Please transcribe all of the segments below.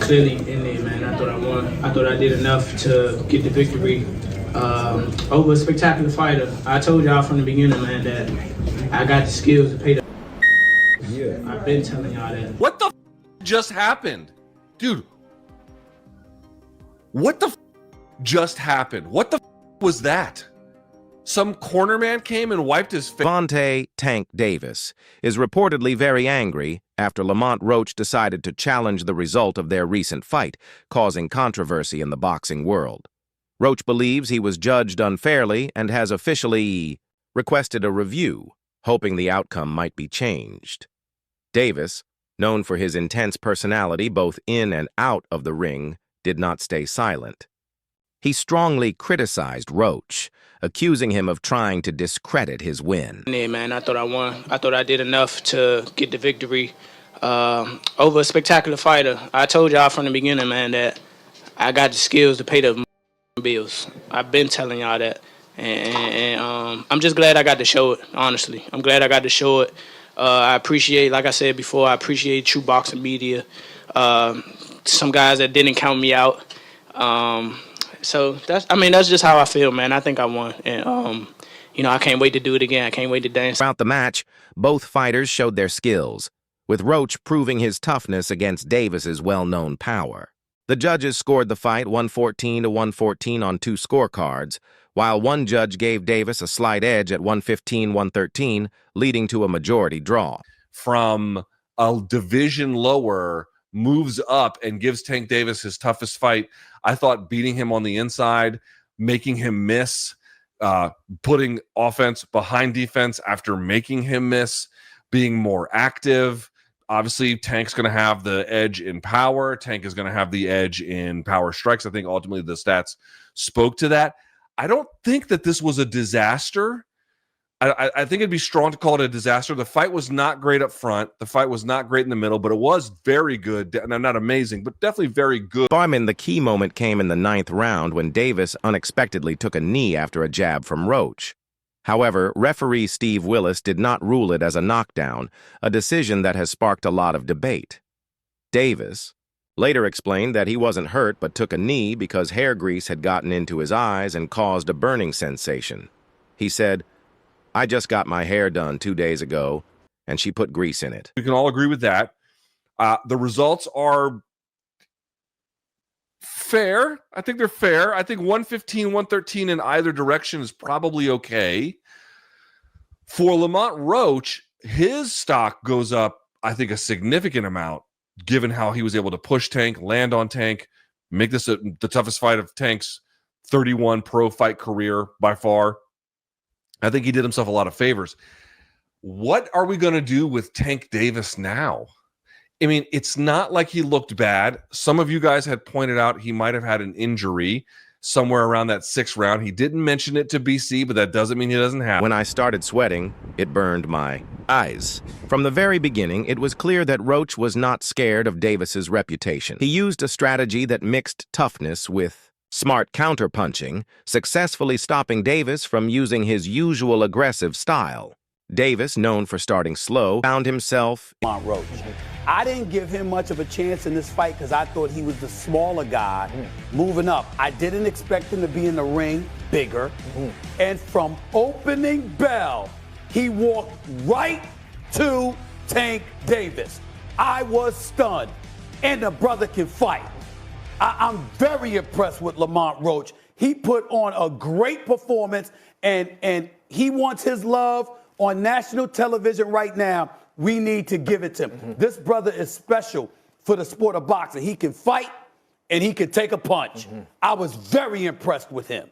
clearly in there, man. I thought I won. I thought I did enough to get the victory over a spectacular fighter. I told y'all from the beginning, man, that I got the skills to pay the. Yeah. I've been telling y'all that. What the just happened? Dude, what the just happened? What the was that? Some corner man came and wiped his face. Gervonta "Tank" Davis is reportedly very angry after LamontRoach decided to challenge the result of their recent fight, causing controversy in the boxing world. Roach believes he was judged unfairly and has officially requested a review, hoping the outcome might be changed. Davis, known for his intense personality both in and out of the ring, did not stay silent. He strongly criticized Roach, accusing him of trying to discredit his win. Yeah, man, I thought I won. I thought I did enough to get the victory over a spectacular fighter. I told y'all from the beginning, man, that I got the skills to pay the bills. I've been telling y'all that. And I'm just glad I got to show it, honestly. I'm glad I got to show it. I appreciate, like I said before, I appreciate true boxing media. Some guys that didn't count me out. So that's just how I feel, man. I think I won, and I can't wait to do it again. I can't wait to dance. Throughout the match, both fighters showed their skills, with Roach proving his toughness against Davis's well-known power. The judges scored the fight 114-114 on 2 scorecards, while one judge gave Davis a slight edge at 115-113, leading to a majority draw. From a division lower, moves up and gives Tank Davis his toughest fight. I thought beating him on the inside, making him miss, putting offense behind defense after making him miss, being more active. Obviously, Tank's going to have the edge in power. Tank is going to have the edge in power strikes. I think ultimately the stats spoke to that. I don't think that this was a disaster. I think it'd be strong to call it a disaster. The fight was not great up front. The fight was not great in the middle, but it was very good. Not amazing, but definitely very good. The key moment came in the 9th round when Davis unexpectedly took a knee after a jab from Roach. However, referee Steve Willis did not rule it as a knockdown, a decision that has sparked a lot of debate. Davis later explained that he wasn't hurt but took a knee because hair grease had gotten into his eyes and caused a burning sensation. He said, "I just got my hair done 2 days ago, and she put grease in it." We can all agree with that. The results are fair. I think they're fair. I think 115, 113 in either direction is probably okay. For LamontRoach, his stock goes up, I think, a significant amount, given how he was able to push Tank, land on Tank, make this the toughest fight of Tank's 31 pro fight career by far. I think he did himself a lot of favors. What are we going to do with Tank Davis now? I mean, it's not like he looked bad. Some of you guys had pointed out he might have had an injury somewhere around that 6th round. He didn't mention it to BC, but that doesn't mean he doesn't have it. When I started sweating, it burned my eyes. From the very beginning, it was clear that Roach was not scared of Davis's reputation. He used a strategy that mixed toughness with smart counterpunching, successfully stopping Davis from using his usual aggressive style. Davis, known for starting slow, found himself LamontRoach. I didn't give him much of a chance in this fight because I thought he was the smaller guy moving up. I didn't expect him to be in the ring bigger. And from opening bell, he walked right to Tank Davis. I was stunned. And the brother can fight. I'm very impressed with LamontRoach. He put on a great performance, and he wants his love on national television right now. We need to give it to him. This brother is special for the sport of boxing. He can fight, and he can take a punch. I was very impressed with him.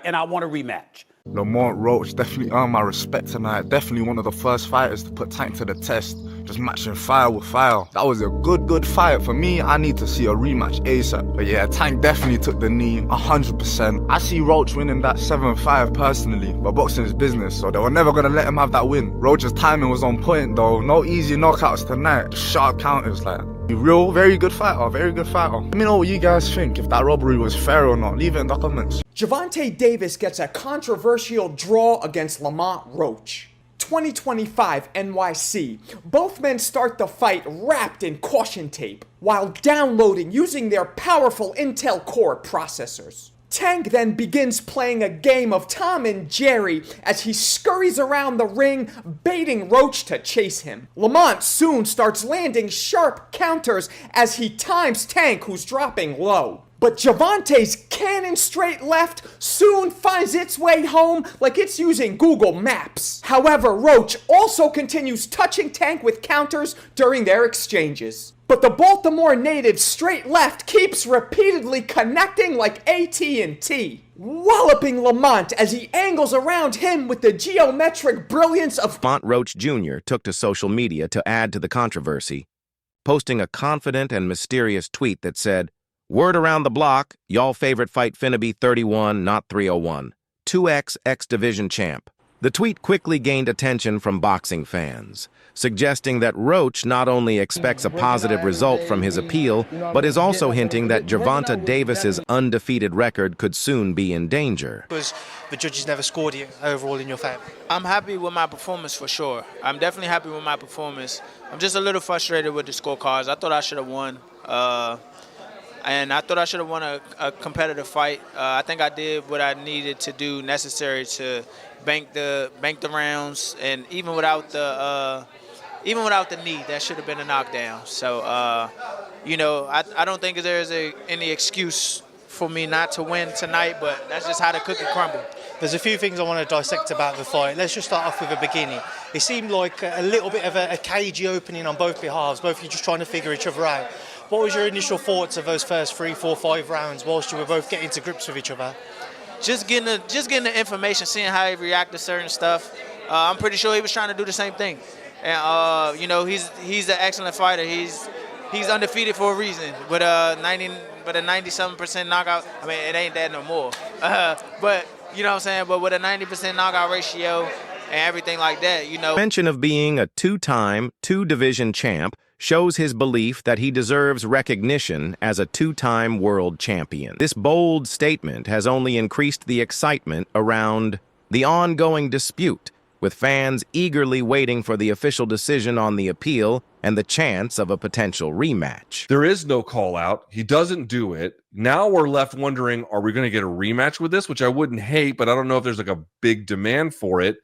And I want a rematch. LamontRoach definitely earned my respect tonight. Definitely one of the first fighters to put Tank to the test. Just matching fire with fire. That was a good fight. For me, I need to see a rematch ASAP. But yeah, Tank definitely took the knee, 100%. I see Roach winning that 7-5 personally, but boxing is business, so they were never gonna let him have that win. Roach's timing was on point though. No easy knockouts tonight. Just sharp counters, like. Real, very good fighter, very good fighter. Let me know what you guys think, if that robbery was fair or not. Leave it in the comments. Gervonta Davis gets a controversial draw against LamontRoach. 2025 NYC. Both men start the fight wrapped in caution tape while downloading using their powerful Intel Core processors. Tank then begins playing a game of Tom and Jerry as he scurries around the ring, baiting Roach to chase him. Lamont soon starts landing sharp counters as he times Tank, who's dropping low. But Gervonta's cannon straight left soon finds its way home like it's using Google Maps. However, Roach also continues touching Tank with counters during their exchanges. But the Baltimore native's straight left keeps repeatedly connecting like AT&T, walloping Lamont as he angles around him with the geometric brilliance of LamontRoach Jr. took to social media to add to the controversy, posting a confident and mysterious tweet that said, "Word around the block, y'all favorite fight finna be 31, not 301. 2X X Division champ." The tweet quickly gained attention from boxing fans, suggesting that Roach not only expects a positive result from his appeal, but is also hinting that GervontaDavis's undefeated record could soon be in danger. Because the judges never scored you overall in your favor. I'm happy with my performance for sure. I'm definitely happy with my performance. I'm just a little frustrated with the scorecards. I thought I should have won. And I thought I should have won a competitive fight. I think I did what I needed to do necessary to bank the rounds, and even without the knee, that should have been a knockdown. So I don't think there's any excuse for me not to win tonight, but that's just how the cookie crumbled. There's a few things I want to dissect about the fight. Let's just start off with the beginning. It seemed like a little bit of a cagey opening on both behalves, both of you just trying to figure each other out. What was your initial thoughts of those first 3, 4, 5 rounds whilst you were both getting to grips with each other? Just getting the information, seeing how he react to certain stuff. I'm pretty sure he was trying to do the same thing. And he's an excellent fighter. He's undefeated for a reason. With a 97% knockout. I mean, it ain't that no more. But you know what I'm saying. But with a 90% knockout ratio and everything like that, Mention of being a two-time, two-division champ shows his belief that he deserves recognition as a two-time world champion. This bold statement has only increased the excitement around the ongoing dispute, with fans eagerly waiting for the official decision on the appeal and the chance of a potential rematch. There is no call out. He doesn't do it. Now we're left wondering, are we going to get a rematch with this? Which I wouldn't hate, but I don't know if there's like a big demand for it.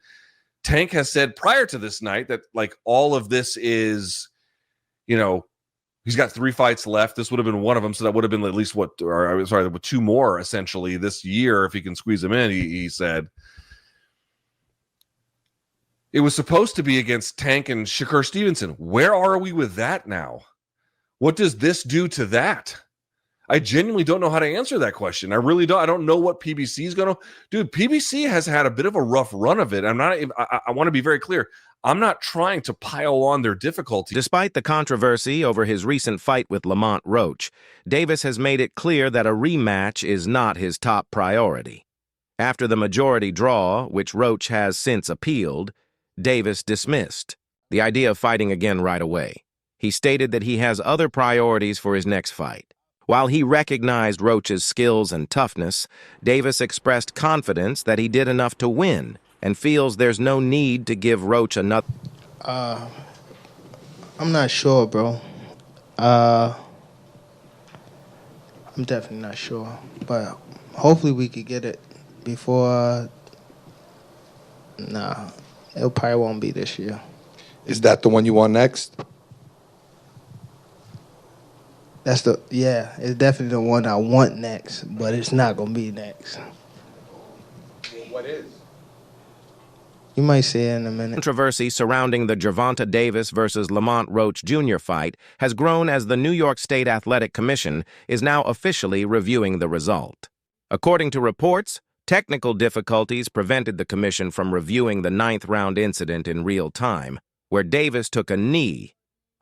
Tank has said prior to this night that like all of this is, he's got 3 fights left. This would have been one of them. So that would have been at least 2 more essentially this year if he can squeeze them in, he said. It was supposed to be against Tank and Shakur Stevenson. Where are we with that now? What does this do to that? I genuinely don't know how to answer that question. I really don't. I don't know what PBC is going to... Dude, PBC has had a bit of a rough run of it. I want to be very clear. I'm not trying to pile on their difficulty. Despite the controversy over his recent fight with LamontRoach, Davis has made it clear that a rematch is not his top priority. After the majority draw, which Roach has since appealed, Davis dismissed the idea of fighting again right away. He stated that he has other priorities for his next fight. While he recognized Roach's skills and toughness, Davis expressed confidence that he did enough to win and feels there's no need to give Roach another. I'm not sure, bro. I'm definitely not sure, but hopefully we could get it before. Nah, it probably won't be this year. Is that the one you want next? It's definitely the one I want next, but it's not gonna be next. What is? You might see it in a minute. Controversy surrounding the GervontaDavis versus LamontRoach Jr. fight has grown as the New York State Athletic Commission is now officially reviewing the result. According to reports, technical difficulties prevented the commission from reviewing the 9th-round incident in real time, where Davis took a knee,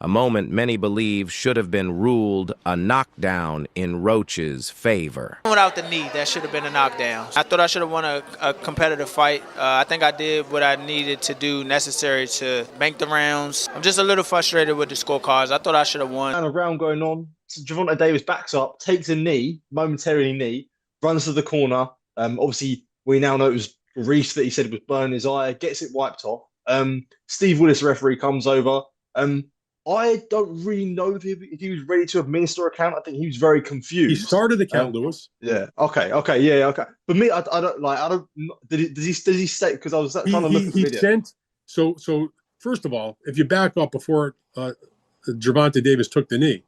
a moment many believe should have been ruled a knockdown in Roach's favor. Without the knee, that should have been a knockdown. I thought I should have won a competitive fight. I think I did what I needed to do necessary to bank the rounds. I'm just a little frustrated with the scorecards. I thought I should have won. And a round going on, GervontaDavis backs up, takes a knee, momentarily knee, runs to the corner. Obviously, we now know it was Reese that he said was burning his eye, gets it wiped off. Steve Willis, referee, comes over. I don't really know if he was ready to administer a count. I think he was very confused. He started the count, Lewis. Yeah. Okay. Yeah. Okay. For me, I don't like. I don't. Does he say? Because I was trying to look at the He video. sent. So first of all, if you back up before GervontaDavis took the knee,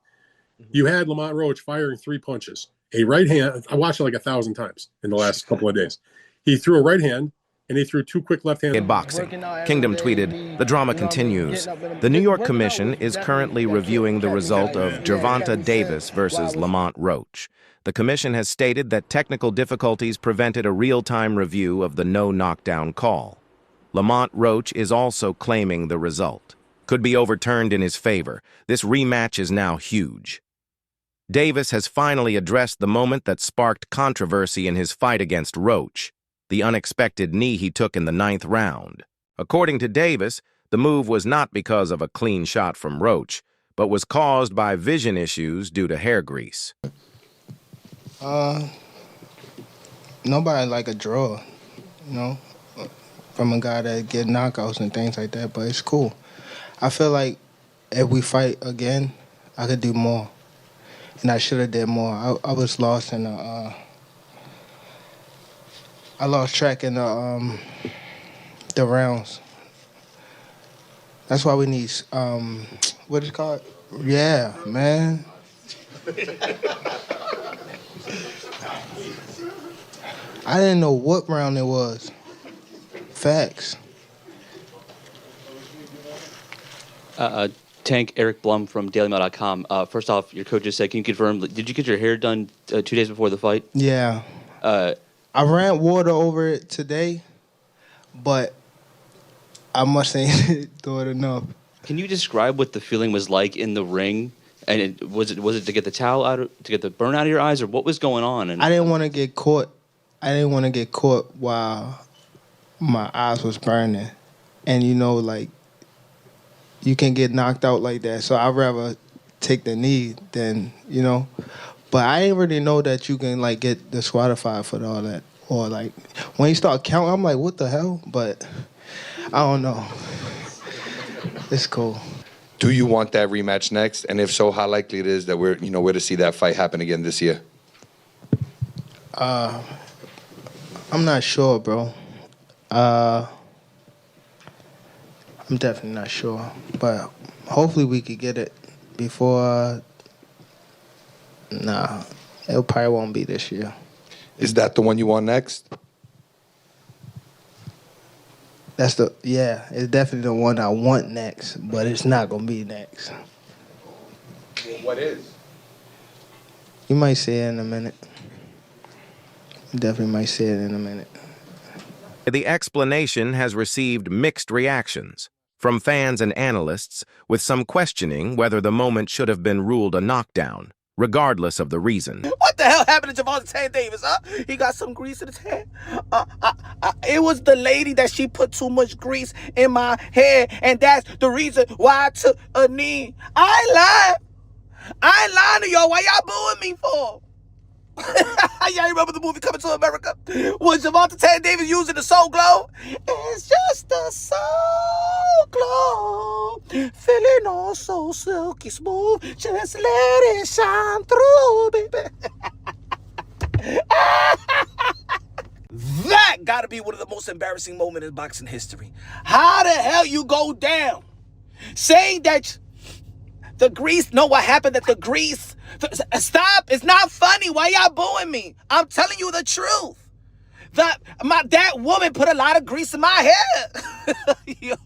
you had LamontRoach firing 3 punches. A right hand. I watched it like 1,000 times in the last couple of days. He threw a right hand, and he threw 2 quick left hands. In boxing, Kingdom tweeted, "The drama continues. The New York Commission is currently reviewing the result of GervontaDavis versus LamontRoach. The commission has stated that technical difficulties prevented a real-time review of the no knockdown call. LamontRoach is also claiming the result could be overturned in his favor. This rematch is now huge." Davis has finally addressed the moment that sparked controversy in his fight against Roach, the unexpected knee he took in the 9th round. According to Davis, the move was not because of a clean shot from Roach, but was caused by vision issues due to hair grease. Nobody like a draw, from a guy that get knockouts and things like that, but it's cool. I feel like if we fight again, I could do more. And I should have did more. I was lost in the I lost track in the rounds. That's why we need what is it called? Yeah, man. I didn't know what round it was. Facts. Tank, Eric Blum from DailyMail.com. First off, your coach just said, can you confirm, did you get your hair done 2 days before the fight? Yeah. I ran water over it today, but I mustn't do it enough. Can you describe what the feeling was like in the ring? And was it to get the towel out, to get the burn out of your eyes, or what was going on? And I didn't want to get caught. I didn't want to get caught while my eyes was burning, and you can get knocked out like that. So I'd rather take the knee than, But I didn't really know that you can, get disqualified for all that. Or, when you start counting, I'm like, what the hell? But I don't know. It's cool. Do you want that rematch next? And if so, how likely it is that we're to see that fight happen again this year? I'm not sure, bro. I'm definitely not sure, but hopefully we could get it before. Nah, it probably won't be this year. Is that the one you want next? It's definitely the one I want next, but it's not gonna be next. What is? You might see it in a minute. You definitely might see it in a minute. The explanation has received mixed reactions from fans and analysts, with some questioning whether the moment should have been ruled a knockdown, regardless of the reason. What the hell happened to GervontaDavis, huh? He got some grease in his hair. It was the lady that she put too much grease in my hair, and that's the reason why I took a knee. I ain't lying to y'all. Why y'all booing me for? Y'all remember the movie Coming to America? Was GervontaDavis using the Soul Glow? It's just a Soul Glow, feeling all so silky smooth. Just let it shine through, baby. That gotta be one of the most embarrassing moments in boxing history. How the hell you go down saying that the grease? Know what happened? That the grease. Stop! It's not funny. Why y'all booing me? I'm telling you the truth. That woman put a lot of grease in my hair. Yo,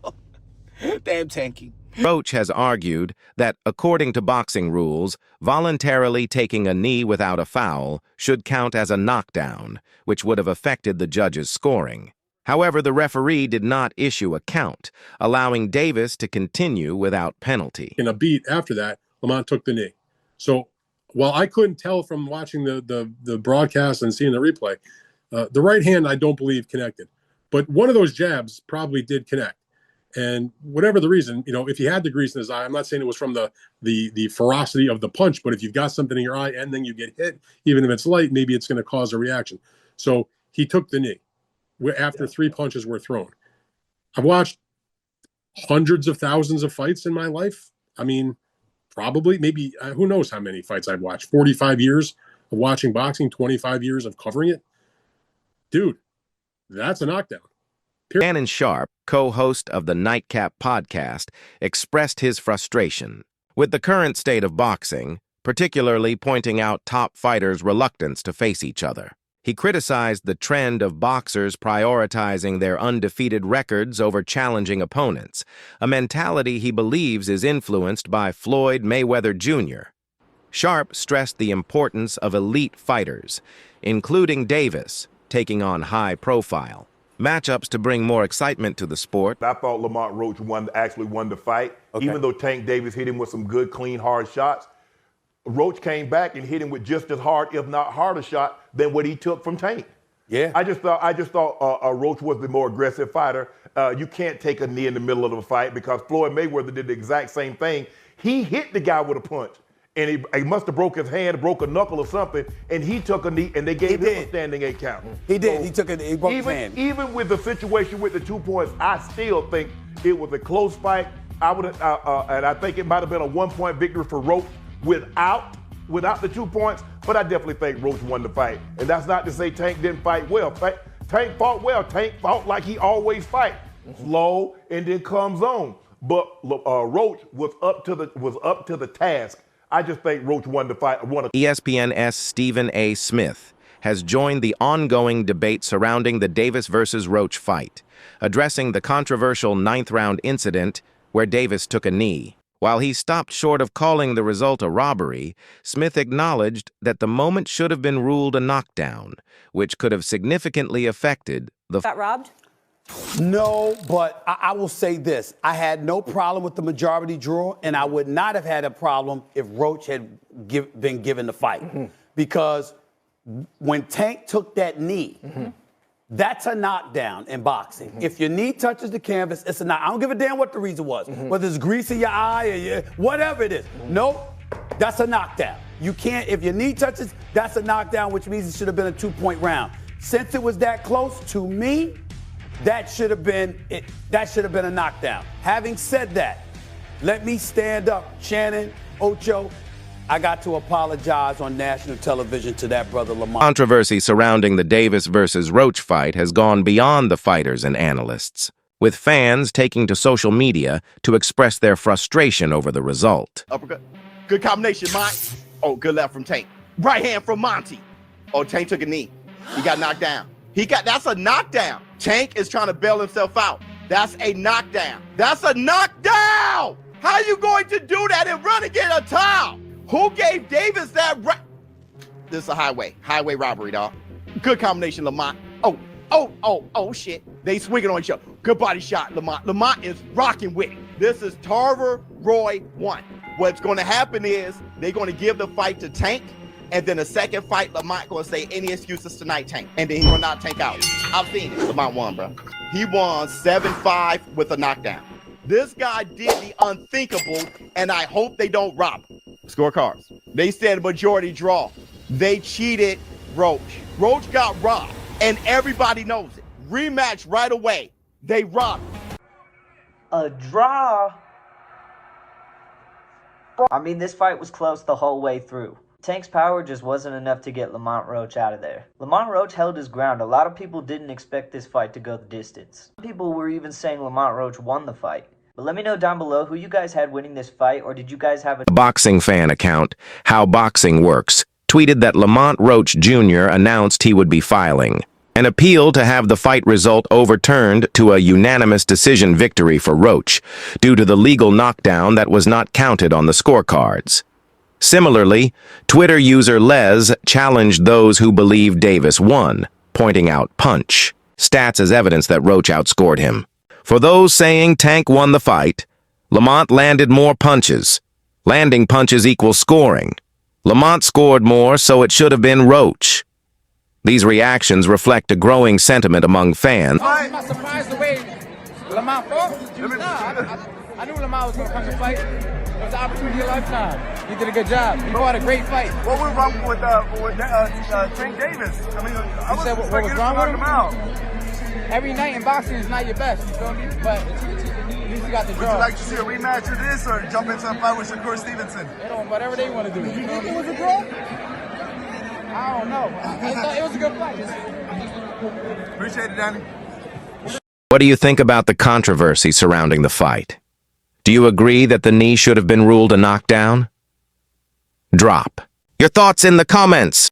damn Tanky. Roach has argued that, according to boxing rules, voluntarily taking a knee without a foul should count as a knockdown, which would have affected the judge's scoring. However, the referee did not issue a count, allowing Davis to continue without penalty. In a beat after that, Lamont took the knee. So while I couldn't tell from watching the broadcast and seeing the replay, the right hand I don't believe connected. But one of those jabs probably did connect. And whatever the reason, if he had the grease in his eye, I'm not saying it was from the ferocity of the punch, but if you've got something in your eye and then you get hit, even if it's light, maybe it's going to cause a reaction. So he took the knee after 3 punches were thrown. I've watched hundreds of thousands of fights in my life. I mean, probably, maybe, who knows how many fights I've watched. 45 years of watching boxing, 25 years of covering it. Dude, that's a knockdown. Shannon Sharpe, co-host of the Nightcap podcast, expressed his frustration with the current state of boxing, particularly pointing out top fighters' reluctance to face each other. He criticized the trend of boxers prioritizing their undefeated records over challenging opponents, a mentality he believes is influenced by Floyd Mayweather Jr. Sharpe stressed the importance of elite fighters, including Davis, taking on high-profile matchups to bring more excitement to the sport. I thought LamontRoach actually won the fight, even though Tank Davis hit him with some good, clean, hard shots. Roach came back and hit him with just as hard, if not harder shot than what he took from Tank. Yeah. I just thought Roach was the more aggressive fighter. You can't take a knee in the middle of the fight because Floyd Mayweather did the exact same thing. He hit the guy with a punch, and he must have broke his hand, broke a knuckle or something, and he took a knee, and they gave him a standing 8 count. He did. So he broke his hand. Even with the situation with the 2 points, I still think it was a close fight. And I think it might have been a 1-point victory for Roach without the 2 points, but I definitely think Roach won the fight. And that's not to say Tank didn't fight well. Tank fought well. Tank fought like he always fight, slow and then comes on. But Roach was up to the task. I just think Roach won the fight. ESPN's Stephen A. Smith has joined the ongoing debate surrounding the Davis versus Roach fight, addressing the controversial 9th-round incident where Davis took a knee. While he stopped short of calling the result a robbery, Smith acknowledged that the moment should have been ruled a knockdown, which could have significantly affected the... Got robbed? No, but I will say this. I had no problem with the majority draw, and I would not have had a problem if Roach had been given the fight. Because when Tank took that knee, that's a knockdown in boxing. If your knee touches the canvas, it's a knock. I don't give a damn what the reason was. Whether it's grease in your eye or whatever it is. Nope, that's a knockdown. You can't, if your knee touches, that's a knockdown, which means it should have been a 2-point round. Since it was that close, to me, that should have been a knockdown. Having said that, let me stand up. Shannon, Ocho, I got to apologize on national television to that brother Lamont. Controversy surrounding the Davis versus Roach fight has gone beyond the fighters and analysts, with fans taking to social media to express their frustration over the result. Uppercut. Good combination, Mont. Oh, good left from Tank. Right hand from Monty. Oh, Tank took a knee. He got knocked down. That's a knockdown. Tank is trying to bail himself out. That's a knockdown. That's a knockdown! How are you going to do that and run and get a towel? Who gave Davis that right? This is a highway robbery, dog. Good combination, Lamont. Oh, shit. They swinging on each other. Good body shot, Lamont. Lamont is rocking with it. This is Tarver Roy 1. What's going to happen is they're going to give the fight to Tank, and then the second fight, Lamont going to say any excuses tonight, Tank. And then he will not Tank out. I've seen it. Lamont won, bro. He won 7-5 with a knockdown. This guy did the unthinkable, and I hope they don't rob him. Scorecards. They said majority draw. They cheated Roach. Roach got robbed, and everybody knows it. Rematch right away. They robbed him. A draw? I mean, this fight was close the whole way through. Tank's power just wasn't enough to get LamontRoach out of there. LamontRoach held his ground. A lot of people didn't expect this fight to go the distance. Some people were even saying LamontRoach won the fight. But let me know down below who you guys had winning this fight, or did you guys have a boxing fan account, How Boxing Works, tweeted that LamontRoach Jr. announced he would be filing an appeal to have the fight result overturned to a unanimous decision victory for Roach due to the legal knockdown that was not counted on the scorecards. Similarly, Twitter user Les challenged those who believe Davis won, pointing out punch stats as evidence that Roach outscored him. For those saying Tank won the fight, Lamont landed more punches. Landing punches equals scoring. Lamont scored more, so it should have been Roach. These reactions reflect a growing sentiment among fans. I'm not surprised the way Lamont fought. I knew Lamont was going to come to fight. It was the opportunity of a lifetime. He did a good job. He fought a great fight. What was wrong with Tank Davis? I mean, I was what was wrong with him? Every night in boxing is not your best, you feel me? But At least he got the Would draw. you like to see a rematch of this or jump into a fight with Shakur Stevenson? They don't, whatever they want to do. You think it was a draw? I don't know. I thought it was a good fight. Appreciate it, Danny. What do you think about the controversy surrounding the fight? Do you agree that the knee should have been ruled a knockdown? Drop your thoughts in the comments.